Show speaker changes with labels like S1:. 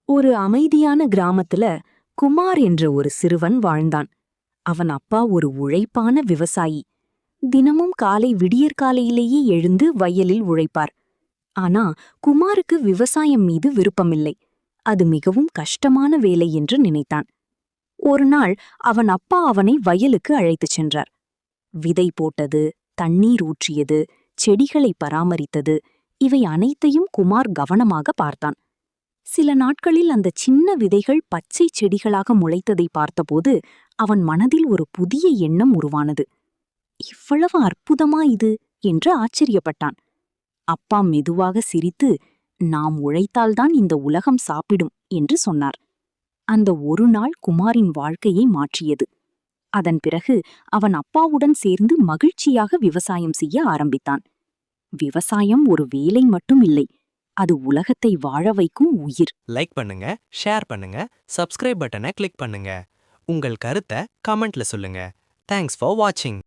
S1: ஒரு அமைதியான கிராமத்துல குமார் என்ற ஒரு சிறுவன் வாழ்ந்தான். அவன் அப்பா ஒரு உழைப்பான விவசாயி. தினமும் காலை விடியற்காலையிலேயே எழுந்து வயலில் உழைப்பார். ஆனா குமாருக்கு விவசாயம் மீது விருப்பமில்லை. அது மிகவும் கஷ்டமான வேலை என்று நினைத்தான். ஒரு நாள் அவன் அப்பா அவனை வயலுக்கு அழைத்துச் சென்றார். விதை போட்டது, தண்ணீர் ஊற்றியது, செடிகளை பராமரித்தது, இவை அனைத்தையும் குமார் கவனமாக பார்த்தான். சில நாட்களில் அந்த சின்ன விதைகள் பச்சை செடிகளாக முளைத்ததை பார்த்தபோது அவன் மனதில் ஒரு புதிய எண்ணம் உருவானது. இவ்வளவு அற்புதமா இது என்று ஆச்சரியப்பட்டான். அப்பா மெதுவாக சிரித்து, நாம் உழைத்தால்தான் இந்த உலகம் சாப்பிடும் என்று சொன்னார். அந்த ஒரு நாள் குமாரின் வாழ்க்கையை மாற்றியது. அதன் பிறகு அவன் அப்பாவுடன் சேர்ந்து மகிழ்ச்சியாக விவசாயம் செய்ய ஆரம்பித்தான். விவசாயம் ஒரு வேலை மட்டும் இல்லை, அது உலகத்தை வாழ வைக்கும் உயிர்.
S2: லைக் பண்ணுங்க, ஷேர் பண்ணுங்க, சப்ஸ்கிரைப் பட்டனை கிளிக் பண்ணுங்க. உங்கள் கருத்தை கமெண்ட்ல சொல்லுங்க. தேங்க்ஸ் ஃபார் வாட்சிங்.